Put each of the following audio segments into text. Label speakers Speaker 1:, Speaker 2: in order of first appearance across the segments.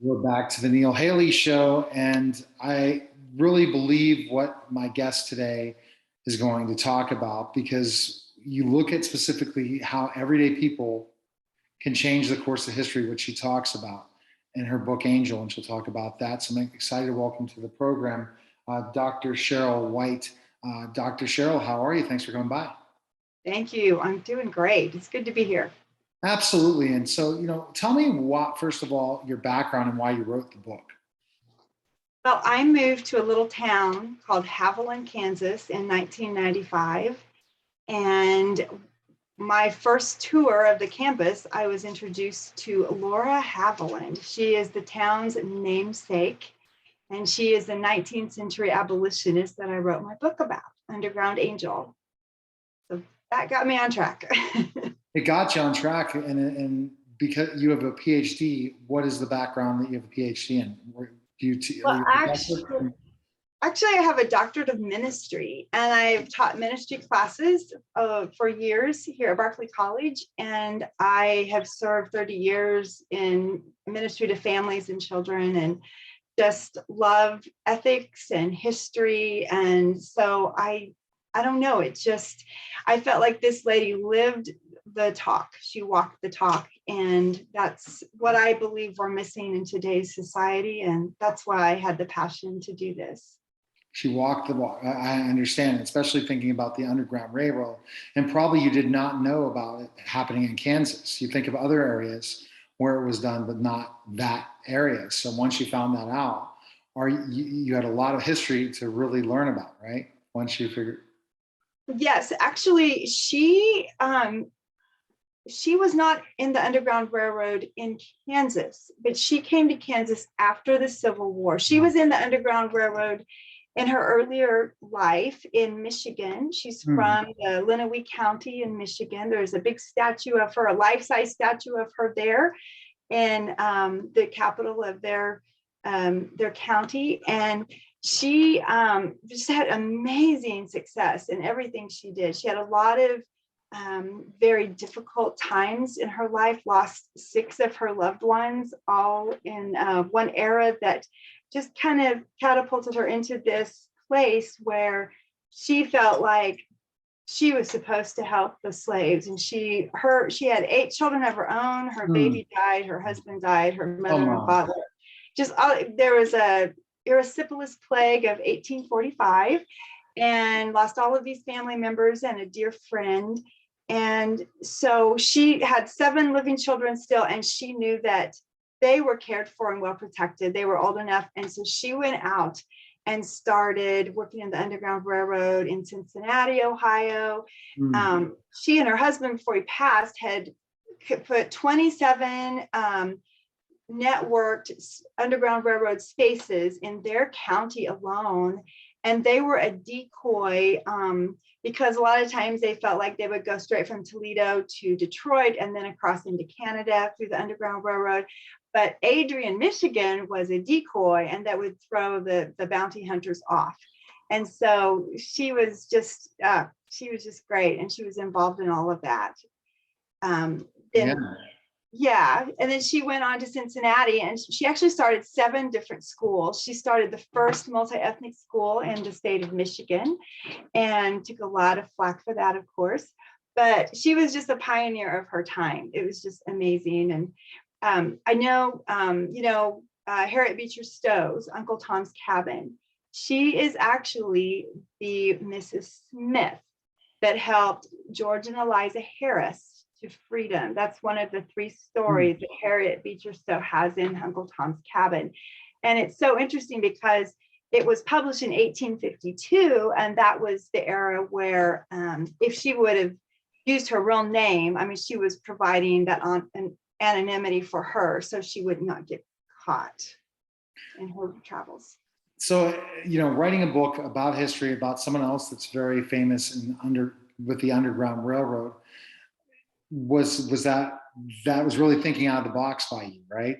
Speaker 1: We're back to the Neil Haley Show, and I really believe what my guest today is going to talk about because you look at specifically how everyday people can change the course of history, which she talks about in her book Angel, and she'll talk about that. So I'm excited to welcome to the program Dr. Sheryl White. Dr. Sheryl, how are you? Thanks for coming by.
Speaker 2: Thank you. I'm doing great. It's good to be here.
Speaker 1: Absolutely. And so, tell me what, first of all, your background and why you wrote the book.
Speaker 2: Well, I moved to a little town called Haviland, Kansas in 1995. And my first tour of the campus, I was introduced to Laura Haviland. She is the town's namesake, and she is the 19th century abolitionist that I wrote my book about, Underground Angel. So that got me on track.
Speaker 1: It got you on track, and because you have a PhD, what is the background that you have a PhD in?
Speaker 2: Well, actually, I have a doctorate of ministry, and I've taught ministry classes for years here at Berkeley College, and I have served 30 years in ministry to families and children, and just love ethics and history. And so I don't know, I felt like this lady lived the talk. She walked the talk, and that's what I believe we're missing in today's society, and that's why I had the passion to do this.
Speaker 1: She walked the walk. I understand, especially thinking about the Underground Railroad, and probably you did not know about it happening in Kansas. You think of other areas where it was done, but not that area. So once you found that out, you had a lot of history to really learn about, right? Once you figured.
Speaker 2: Yes, actually, she was not in the Underground Railroad in Kansas, but she came to Kansas after the Civil War. She was in the Underground Railroad in her earlier life in Michigan. She's from the Lenawee County in Michigan. There's a big statue of her, a life-size statue of her there in the capital of their county. And she just had amazing success in everything she did. She had a lot of very difficult times in her life, lost 6 of her loved ones, all in one era that just kind of catapulted her into this place where she felt like she was supposed to help the slaves. And she had 8 children of her own. Her baby died, her husband died, her mother and father. There was a erysipelas plague of 1845, and lost all of these family members and a dear friend. And so she had 7 living children still, and she knew that they were cared for and well protected. They were old enough. And so she went out and started working in the Underground Railroad in Cincinnati, Ohio. She and her husband, before he passed, had put 27 networked Underground Railroad spaces in their county alone. And they were a decoy because a lot of times they felt like they would go straight from Toledo to Detroit and then across into Canada through the Underground Railroad. But Adrian, Michigan was a decoy, and that would throw the bounty hunters off. And so she was just great, and she was involved in all of that. Yeah. And then she went on to Cincinnati, and she actually started 7 different schools. She started the first multi-ethnic school in the state of Michigan, and took a lot of flack for that, of course. But she was just a pioneer of her time. It was just amazing. And I know, Harriet Beecher Stowes, Uncle Tom's Cabin. She is actually the Mrs. Smith that helped George and Eliza Harris to freedom. That's one of the 3 stories that Harriet Beecher Stowe has in Uncle Tom's Cabin. And it's so interesting because it was published in 1852, and that was the era where if she would have used her real name, I mean, she was providing that an anonymity for her so she would not get caught in her travels.
Speaker 1: So, writing a book about history, about someone else that's very famous with the Underground Railroad, was that really thinking out of the box by you, right?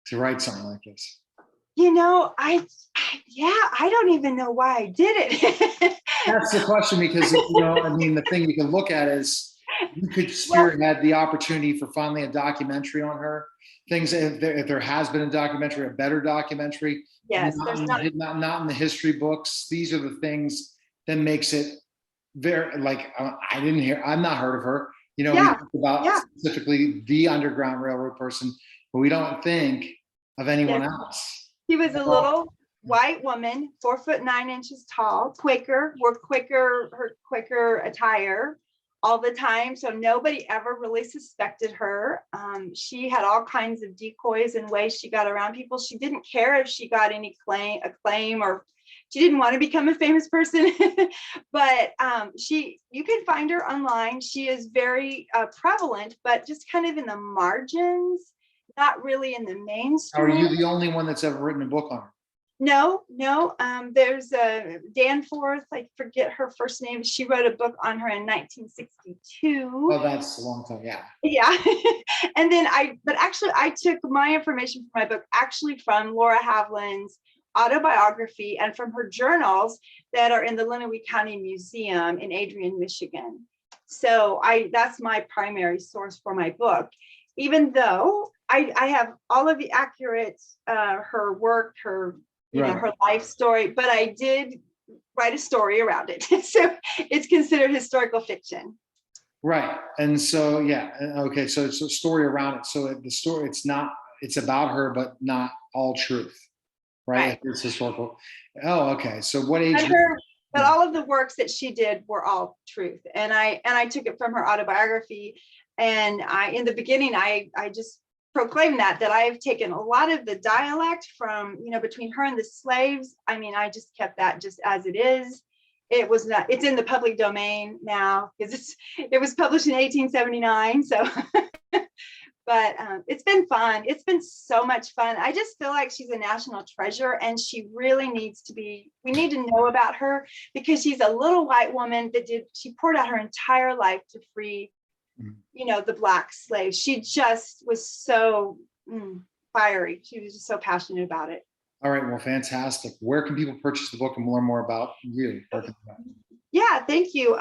Speaker 1: To write something like this.
Speaker 2: I don't even know why I did it.
Speaker 1: That's the question, because the thing you can look at is you could spearhead the opportunity for finally a documentary on her, things, if there has been a documentary, a better documentary,
Speaker 2: Yes, there's not.
Speaker 1: not in the history books. These are the things that makes it very, like, I've not heard of her. We talk about specifically the Underground Railroad person, but we don't think of anyone else.
Speaker 2: She was a little white woman, 4'9" tall, Quaker, wore her Quaker attire all the time. So nobody ever really suspected her. She had all kinds of decoys and ways she got around people. She didn't care if she got any acclaim, or she didn't want to become a famous person. But you can find her online. She is very prevalent, but just kind of in the margins, not really in the mainstream.
Speaker 1: Are you the only one that's ever written a book on her?
Speaker 2: No. There's Danforth, I forget her first name. She wrote a book on her in 1962.
Speaker 1: Oh, that's a long time. Yeah.
Speaker 2: Yeah. And then I took my information for my book actually from Laura Haviland's autobiography and from her journals that are in the Lenawee County Museum in Adrian, Michigan. So that's my primary source for my book, even though I have all of the accurate, her work, her her life story, but I did write a story around it. So it's considered historical fiction. Right.
Speaker 1: And so, okay. So it's a story around it. So the story, it's about her, but not all truth, right? It's historical. Oh, okay. So what age?
Speaker 2: But all of the works that she did were all truth. And I took it from her autobiography. And in the beginning, I just proclaim that I've taken a lot of the dialect from, between her and the slaves. I mean, I just kept that just as it is. It's in the public domain now because it was published in 1879. So, but it's been fun. It's been so much fun. I just feel like she's a national treasure, and she really we need to know about her because she's a little white woman she poured out her entire life to free the Black slaves. She just was so fiery. She was just so passionate about it.
Speaker 1: All right. Well, fantastic. Where can people purchase the book and learn more about you?
Speaker 2: Yeah, thank you.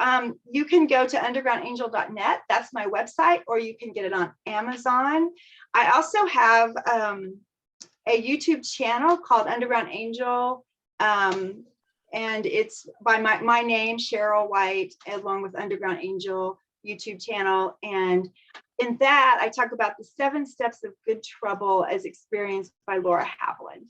Speaker 2: You can go to undergroundangel.net. That's my website, or you can get it on Amazon. I also have a YouTube channel called Underground Angel. And it's by my name, Sheryl White, along with Underground Angel YouTube channel. And in that, I talk about the 7 steps of good trouble as experienced by Laura Haviland.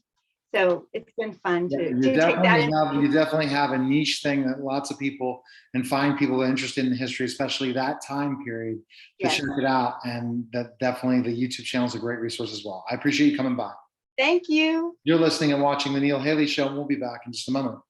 Speaker 2: So it's been fun to take that.
Speaker 1: You definitely have a niche thing that lots of people and find people interested in history, especially that time period, to check it out. And that definitely the YouTube channel is a great resource as well. I appreciate you coming by.
Speaker 2: Thank you.
Speaker 1: You're listening and watching The Neil Haley Show, and we'll be back in just a moment.